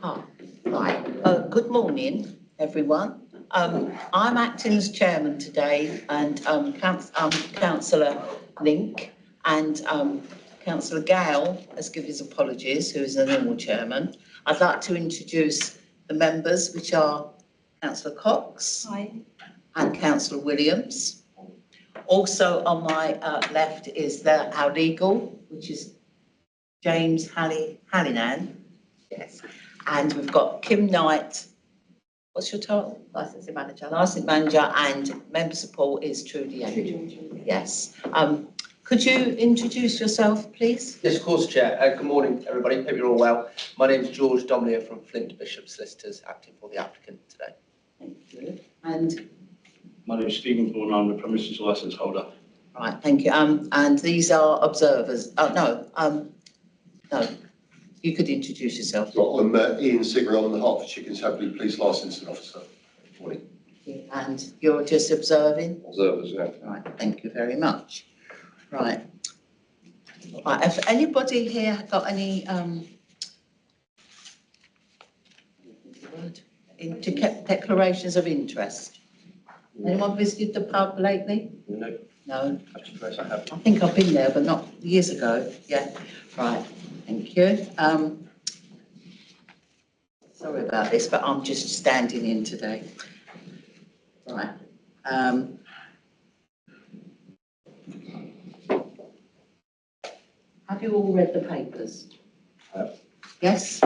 Oh, right. Good morning, everyone. I'm acting as chairman today, and Councillor Link and Councillor Gale has given his apologies, who is the normal chairman. I'd like to introduce the members, which are Councillor Cox. Hi. And Councillor Williams. Also on my left is our legal, which is James Hallinan. Yes. And we've got Kim Knight. What's your title? Licensing manager. Licensing manager, and member support is Trudy Angel. Yes. Could you introduce yourself, please? Yes, of course, Chair. Good morning, everybody. Hope you're all well. My name is George Domlier from Flint Bishop Solicitors, acting for the applicant today. Thank you. And my name is Stephen Thorne. I'm the premises licence holder. Right. Thank you. And these are observers. Oh no. You could introduce yourself. I'm Ian Sigrid. I'm the Hertfordshire Constabulary Police Licensing Officer. Good morning. And you're just observing? Observers, yeah. Right, thank you very much. Right. Right, if anybody here got any declarations of interest? Anyone visited the pub lately? No. No. I have. I think I've been there, but not years ago. Yeah. Right. Thank you. Sorry about this, but I'm just standing in today. Right. Have you all read the papers? Yes?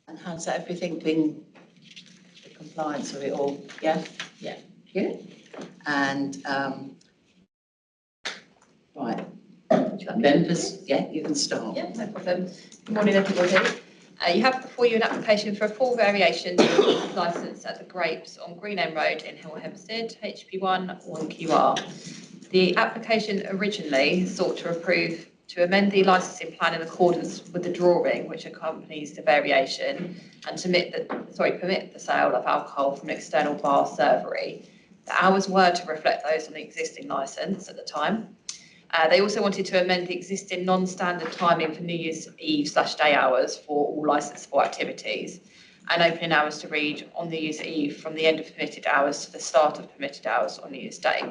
And how's everything been, the compliance of it all? Yeah? Yeah. Thank you. And, right. Members, yeah, you can start. Yeah, no problem. Good morning, everybody. You have before you an application for a full variation licence at the Grapes on Green End Road in Hill Hempstead, HP1 1QR. The application originally sought to amend the licensing plan in accordance with the drawing which accompanies the variation and to permit the sale of alcohol from an external bar servery. The hours were to reflect those on the existing licence at the time. They also wanted to amend the existing non-standard timing for New Year's Eve/day hours for all licensable activities and opening hours to read on New Year's Eve from the end of permitted hours to the start of permitted hours on New Year's Day.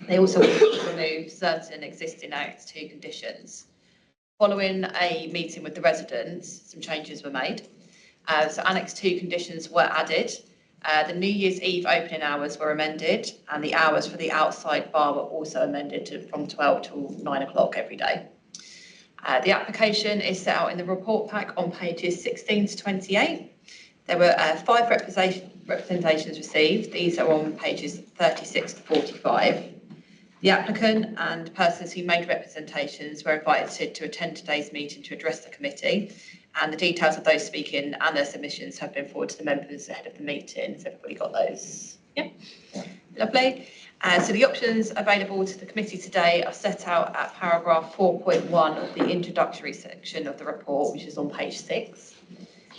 They also wanted to remove certain existing Annex 2 conditions. Following a meeting with the residents, some changes were made. So Annex 2 conditions were added. The New Year's Eve opening hours were amended, and the hours for the outside bar were also amended from 12 till 9 o'clock every day. The application is set out in the report pack on pages 16 to 28. There were 5 representations received. These are on pages 36 to 45. The applicant and persons who made representations were invited to attend today's meeting to address the committee, and the details of those speaking and their submissions have been forwarded to the members ahead of the meeting. Has everybody got those? Yeah. Lovely. So the options available to the committee today are set out at paragraph 4.1 of the introductory section of the report, which is on page 6.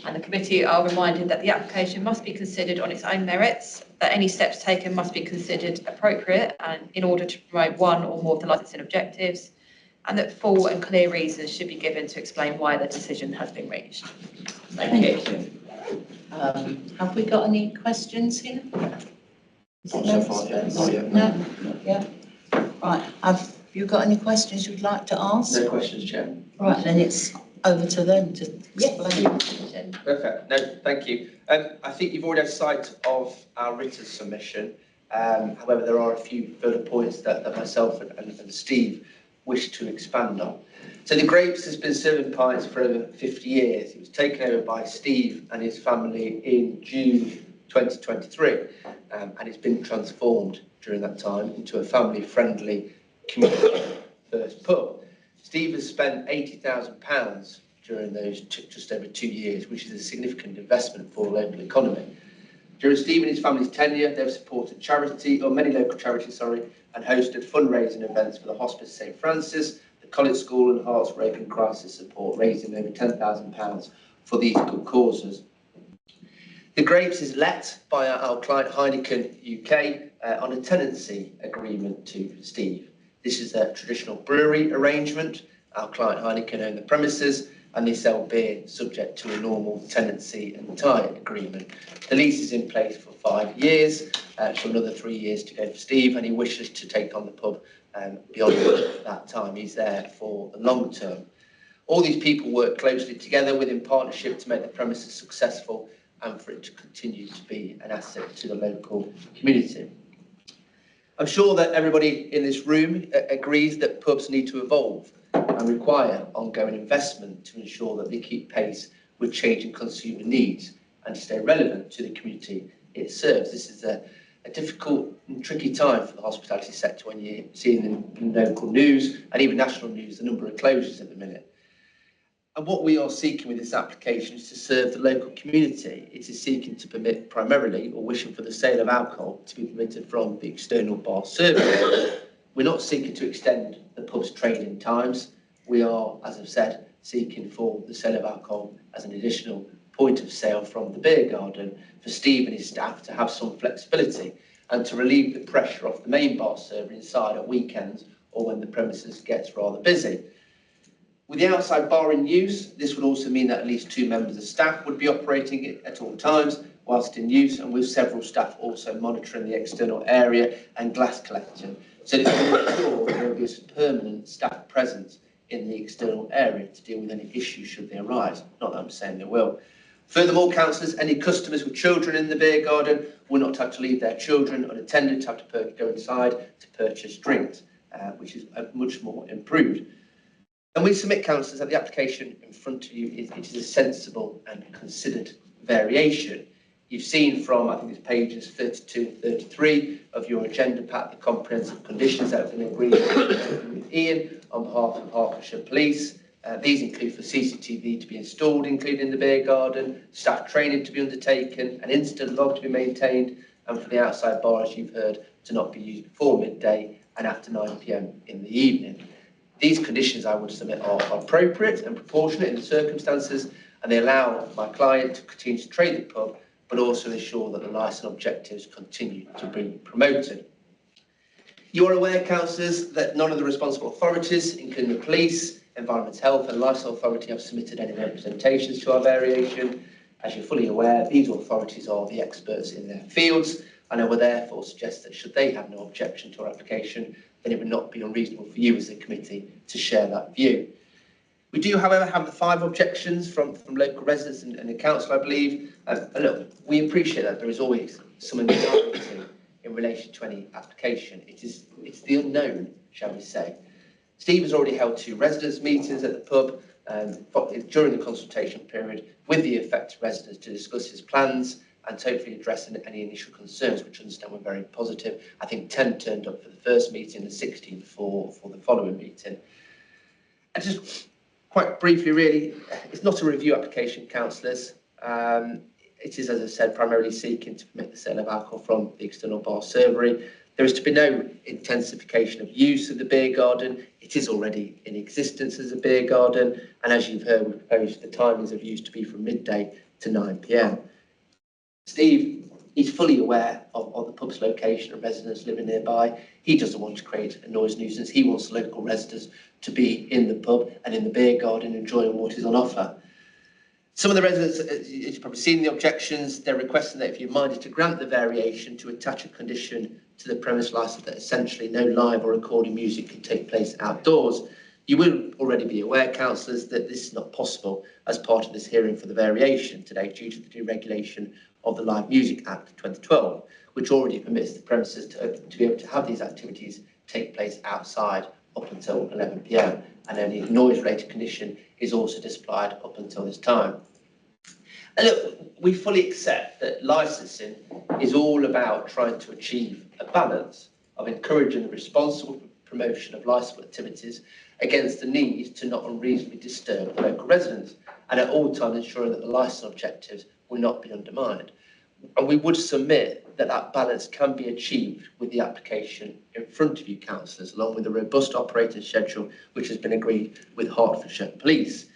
And the committee are reminded that the application must be considered on its own merits, that any steps taken must be considered appropriate and in order to promote one or more of the licensing objectives, and that full and clear reasons should be given to explain why the decision has been reached. Thank you. Have we got any questions here? So far, yeah. No? Not yet. Right. Have you got any questions you'd like to ask? No questions, Chair. Right, then it's over to them to explain. Perfect. No, thank you. I think you've already had sight of our written submission. However, there are a few further points that myself and Steve wish to expand on. So the Grapes has been serving pints for over 50 years. It was taken over by Steve and his family in June 2023, and it's been transformed during that time into a family-friendly community-first pub. Steve has spent £80,000 during those just over 2 years, which is a significant investment for the local economy. During Steve and his family's tenure, they've supported many local charities, and hosted fundraising events for the Hospice St Francis, the College School and Hearts Rape and Crisis Support, raising over £10,000 for these good causes. The Grapes is let by our client Heineken UK on a tenancy agreement to Steve. This is a traditional brewery arrangement Our client Heineken own the premises and they sell beer subject to a normal tenancy and tie agreement. The lease is in place for 5 years, so another 3 years to go for Steve, and he wishes to take on the pub beyond that time. He's there for the long term. All these people work closely together within partnership to make the premises successful and for it to continue to be an asset to the local community. I'm sure that everybody in this room agrees that pubs need to evolve and require ongoing investment to ensure that they keep pace with changing consumer needs and to stay relevant to the community it serves. This is a difficult and tricky time for the hospitality sector when you're seeing in local news and even national news the number of closures at the minute. And what we are seeking with this application is to serve the local community. It is seeking to permit primarily, or wishing for the sale of alcohol to be permitted from the external bar service. We're not seeking to extend the pub's trading times. We are, as I've said, seeking for the sale of alcohol as an additional point of sale from the beer garden for Steve and his staff to have some flexibility and to relieve the pressure off the main bar server inside at weekends or when the premises gets rather busy. With the outside bar in use, this would also mean that at least 2 members of staff would be operating it at all times whilst in use, and with several staff also monitoring the external area and glass collection, so that we can ensure there will be a permanent staff presence in the external area to deal with any issues should they arise. Not that I'm saying they will. Furthermore, councillors, any customers with children in the beer garden will not have to leave their children unattended to have to go inside to purchase drinks, which is much more improved. And we submit, councillors, that the application in front of you is a sensible and considered variation. You've seen from, I think it's pages 32 and 33 of your agenda pack, the comprehensive conditions that have been agreed with Ian on behalf of Hertfordshire Police. These include for CCTV to be installed, including in the beer garden, staff training to be undertaken, an incident log to be maintained, and for the outside bar, as you've heard, to not be used before midday and after 9 p.m. in the evening. These conditions, I would submit, are appropriate and proportionate in the circumstances, and they allow my client to continue to trade the pub, but also ensure that the licence objectives continue to be promoted. You are aware, councillors, that none of the responsible authorities, including the police, Environment Health and Licence Authority, have submitted any representations to our variation. As you're fully aware, these authorities are the experts in their fields, and I would therefore suggest that should they have no objection to our application, then it would not be unreasonable for you as a committee to share that view. We do, however, have the 5 objections from local residents and the council, I believe. And look, we appreciate that there is always some anxiety in relation to any application. It's the unknown, shall we say. Steve has already held 2 residents' meetings at the pub during the consultation period with the affected residents to discuss his plans and hopefully address any initial concerns, which I understand were very positive. I think 10 turned up for the first meeting and 16 for the following meeting. And just quite briefly, really, it's not a review application, councillors. It is, as I said, primarily seeking to permit the sale of alcohol from the external bar servery. There is to be no intensification of use of the beer garden. It is already in existence as a beer garden, and as you've heard, we propose the timings of use to be from midday to 9 p.m. Steve is fully aware of the pub's location and residents living nearby. He doesn't want to create a noise nuisance. He wants local residents to be in the pub and in the beer garden enjoying what is on offer. Some of the residents, as you've probably seen the objections, they're requesting that if you're minded to grant the variation to attach a condition to the premise licence that essentially no live or recording music can take place outdoors. You will already be aware, councillors, that this is not possible as part of this hearing for the variation today due to the deregulation of the Live Music Act 2012, which already permits the premises to be able to have these activities take place outside up until 11 p.m. and any noise-related condition is also displayed up until this time. And look, we fully accept that licensing is all about trying to achieve a balance of encouraging the responsible promotion of licensable activities against the need to not unreasonably disturb the local residents, and at all times ensuring that the licence objectives will not be undermined. And we would submit that that balance can be achieved with the application in front of you, councillors, along with a robust operating schedule which has been agreed with Hertfordshire Police.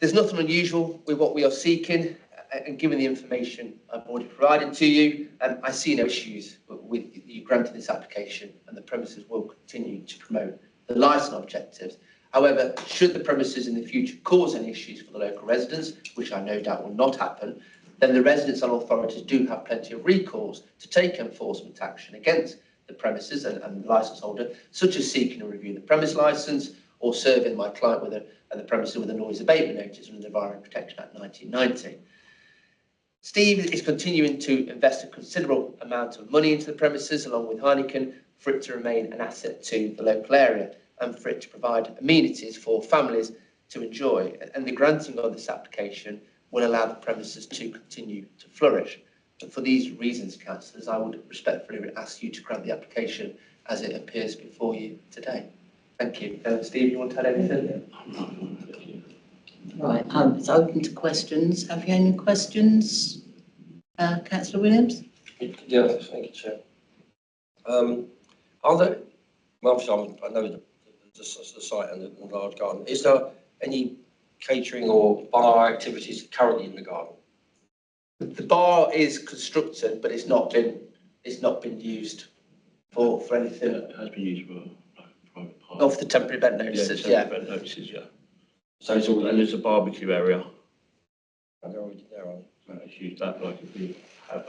There's nothing unusual with what we are seeking, and given the information I've already provided to you, I see no issues with you granting this application, and the premises will continue to promote the licence objectives However, should the premises in the future cause any issues for the local residents, which I no doubt will not happen, then the residents and authorities do have plenty of recourse to take enforcement action against the premises and the licence holder, such as seeking to review the premise licence or serving my client with the premises with a noise abatement notice under the Environment Protection Act 1990. Steve is continuing to invest a considerable amount of money into the premises, along with Heineken, for it to remain an asset to the local area and for it to provide amenities for families to enjoy. And the granting of this application will allow the premises to continue to flourish. And for these reasons, councillors, I would respectfully ask you to grant the application as it appears before you today. Thank you. Steve, you want to add anything? Right, it's open to questions. Have you any questions, Councillor Williams? Yeah, thank you, Chair. Are there, well, obviously I know the site and the large garden. Is there any catering or bar activities currently in the garden? The bar is constructed, but it's not been used for anything. It has been used for like private party. Not for the temporary event notices, yeah. Event notices, yeah. So it's all, and there's a barbecue area. And they're already there, aren't they? It's used that like if we have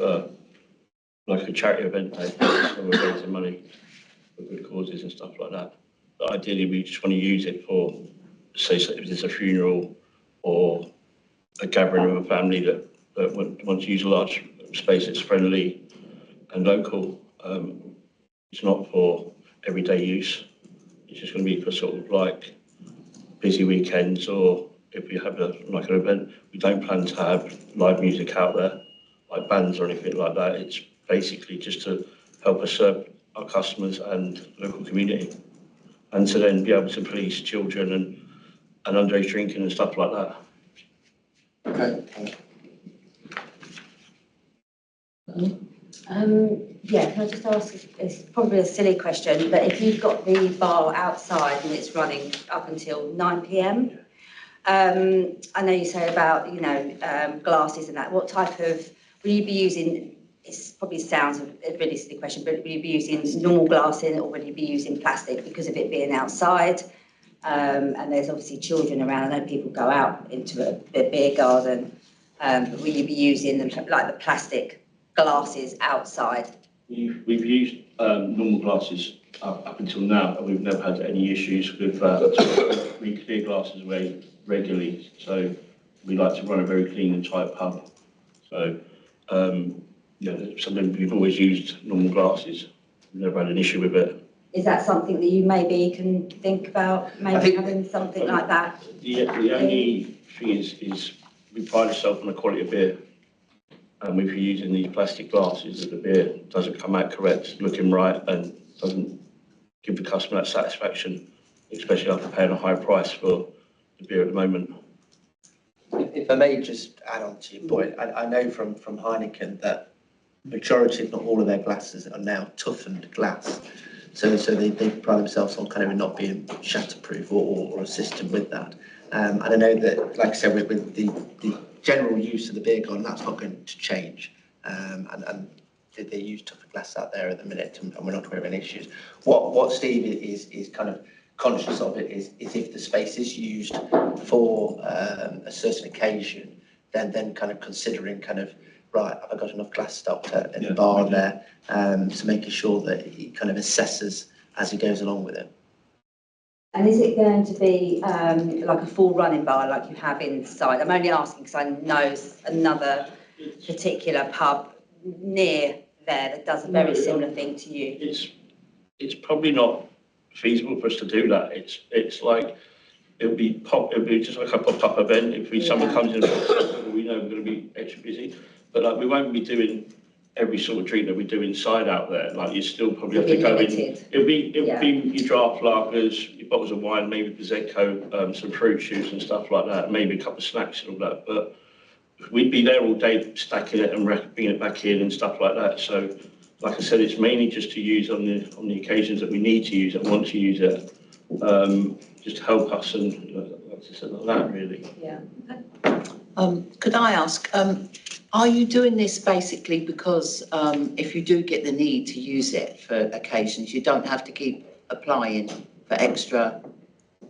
like a charity event day, so we're raising money for good causes and stuff like that. But ideally, we just want to use it for, say, so if there's a funeral or a gathering of a family that wants to use a large space that's friendly and local. It's not for everyday use. It's just going to be for sort of like busy weekends, or if you have like an event. We don't plan to have live music out there, like bands or anything like that. It's basically just to help us serve our customers and local community, and to then be able to police children and underage drinking and stuff like that. Okay, thank you. Yeah, can I just ask, it's probably a silly question, but if you've got the bar outside and it's running up until 9 p.m, I know you say about, glasses and that, what type of, will you be using, it probably sounds a really silly question, but will you be using normal glass in, or will you be using plastic because of it being outside? And there's obviously children around. I know people go out into a beer garden, but will you be using like the plastic glasses outside? We've used normal glasses up until now, and we've never had any issues with that. We clear glasses away regularly, so we like to run a very clean and tight pub. So, something we've always used normal glasses. We've never had an issue with it. Is that something that you maybe can think about, maybe having something like that? The only thing is we pride ourselves on the quality of beer. And if you're using these plastic glasses, that the beer doesn't come out correct, looking right, and doesn't give the customer that satisfaction, especially after paying a high price for the beer at the moment. If I may just add on to your point, I know from Heineken that majority, if not all of their glasses are now toughened glass. So they pride themselves on kind of not being shatterproof or assisting with that. And I know that, like I said, with the general use of the beer garden, that's not going to change. And they use tougher glass out there at the minute, and we're not aware of any issues. What Steve is kind of conscious of it is if the space is used for a certain occasion, then kind of considering kind of, right, have I got enough glass stocked in the bar there? So making sure that he kind of assesses as he goes along with it. And is it going to be like a full running bar like you have inside? I'm only asking because I know another particular pub near there that does a very similar thing to you. It's probably not feasible for us to do that. It's like it'll be just like a pop-up event. If someone comes in, we know we're going to be extra busy, but like we won't be doing every sort of drink that we do inside out there. Like you still probably have to go in. It'll be your draft lagers, your bottles of wine, maybe Prosecco, some fruit juice and stuff like that, maybe a couple of snacks and all that. But we'd be there all day stacking it and bringing it back in and stuff like that. So, like I said, it's mainly just to use on the occasions that we need to use it and want to use it, just to help us and like I said, like that really. Yeah. Could I ask, are you doing this basically because if you do get the need to use it for occasions, you don't have to keep applying for extra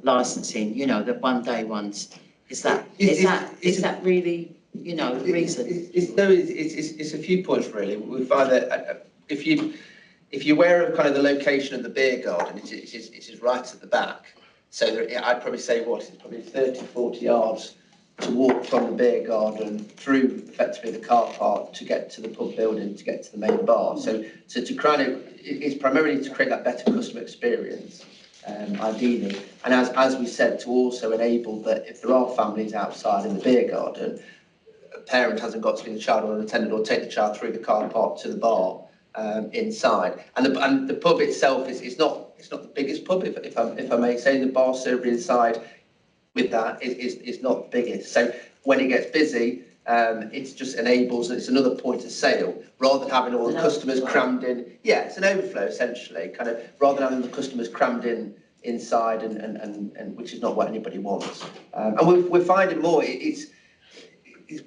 licensing, you know, the one-day ones. Is that really, you know, the reason? It's a few points really. We find that if you're aware of kind of the location of the beer garden, it is right at the back. So I'd probably say it's probably 30, 40 yards to walk from the beer garden through effectively the car park to get to the pub building, to get to the main bar. So to kind of, it's primarily to create that better customer experience, ideally. And as we said, to also enable that if there are families outside in the beer garden, a parent hasn't got to be the child unattended or take the child through the car park to the bar inside. And the pub itself is not the biggest pub, if I may say. The bar server inside with that is not the biggest. So when it gets busy, it just enables, it's another point of sale, rather than having all the customers crammed in. Yeah, it's an overflow essentially, kind of, rather than having the customers crammed in inside and which is not what anybody wants. And we're finding more, it's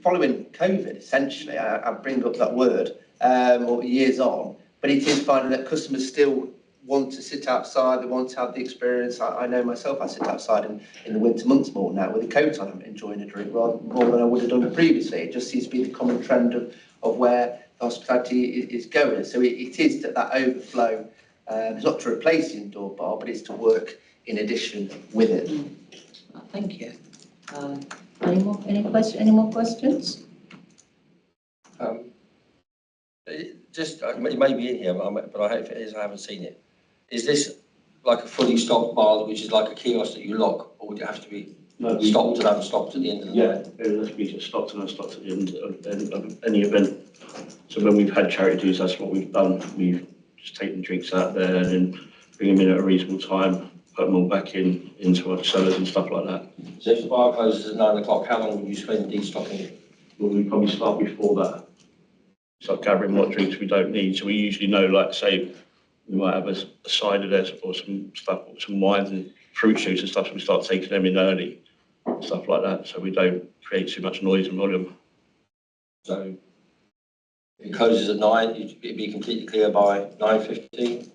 following COVID essentially, I bring up that word, or years on, but it is finding that customers still want to sit outside, they want to have the experience. I know myself, I sit outside in the winter months more now with a coat on, I'm enjoying a drink more than I would have done previously. It just seems to be the common trend of where the hospitality is going. So it is that overflow. It's not to replace the indoor bar, but it's to work in addition with it. Thank you. Any more questions? It may be in here, but I hope it is, I haven't seen it. Is this like a fully stocked bar, which is like a kiosk that you lock, or would it have to be stopped and unstopped at the end of the night? Yeah, it has to be just stopped and unstopped at the end of any event. So when we've had charity dues, that's what we've done. We've just taken drinks out there and then bring them in at a reasonable time, put them all back into our cellars and stuff like that. So if the bar closes at 9 o'clock, how long would you spend destocking it? Well, we probably start before that. Start gathering what drinks we don't need. So we usually know, like, say, we might have a cider there or some stuff, some wines and fruit juice and stuff, so we start taking them in early, stuff like that, so we don't create too much noise and volume. So if it closes at 9, it'd be completely clear by 9:15?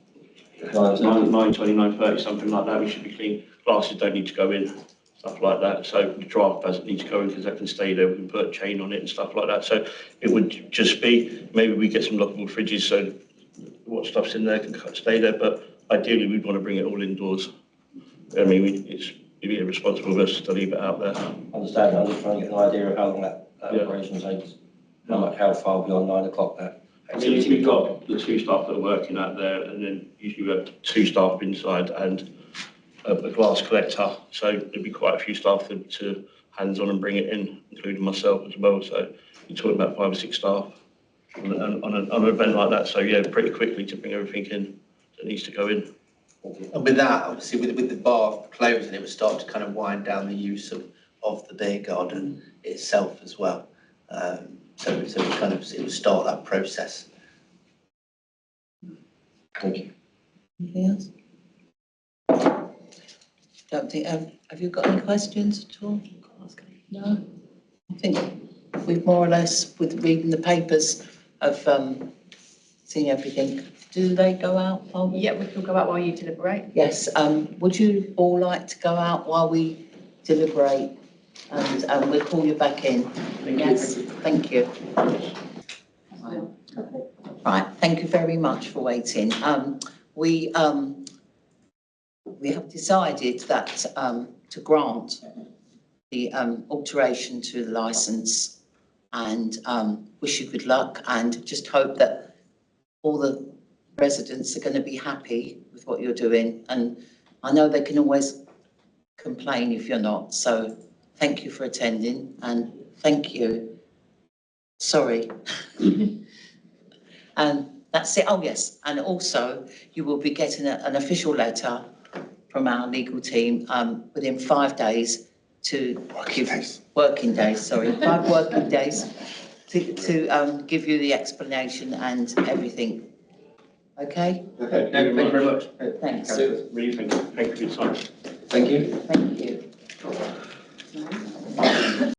9:20, 9:30, something like that, we should be clean. Glasses don't need to go in, stuff like that. So the draft doesn't need to go in because that can stay there. We can put a chain on it and stuff like that. So it would just be, maybe we get some lockable fridges so what stuff's in there can stay there, but ideally we'd want to bring it all indoors. I mean, it'd be irresponsible of us to leave it out there. Understand, I'm just trying to get an idea of how long that operation takes. How far beyond 9 o'clock that activity. We've got the 2 staff that are working out there, and then usually we have 2 staff inside and a glass collector. So there'd be quite a few staff to hands on and bring it in, including myself as well. So you're talking about 5 or 6 staff on an event like that. So yeah, pretty quickly to bring everything in that needs to go in. And with that, obviously, with the bar closing, it would start to kind of wind down the use of the beer garden itself as well. So it would start that process. Thank you. Anything else? Don't think, have you got any questions at all? No? I think we've more or less, with reading the papers, have seen everything. Do they go out? Yeah, we can go out while you deliberate. Yes, would you all like to go out while we deliberate? And we'll call you back in. Yes, thank you. Right, thank you very much for waiting. We have decided that to grant the alteration to the licence and wish you good luck and just hope that all the residents are going to be happy with what you're doing. And I know they can always complain if you're not. So thank you for attending and thank you. Sorry. And that's it. Oh, yes. And also you will be getting an official letter from our legal team within 5 days to working days, sorry, 5 working days to give you the explanation and everything. Okay? Okay, thank you very much. Thanks. Really thank you for your time. Thank you. Thank you.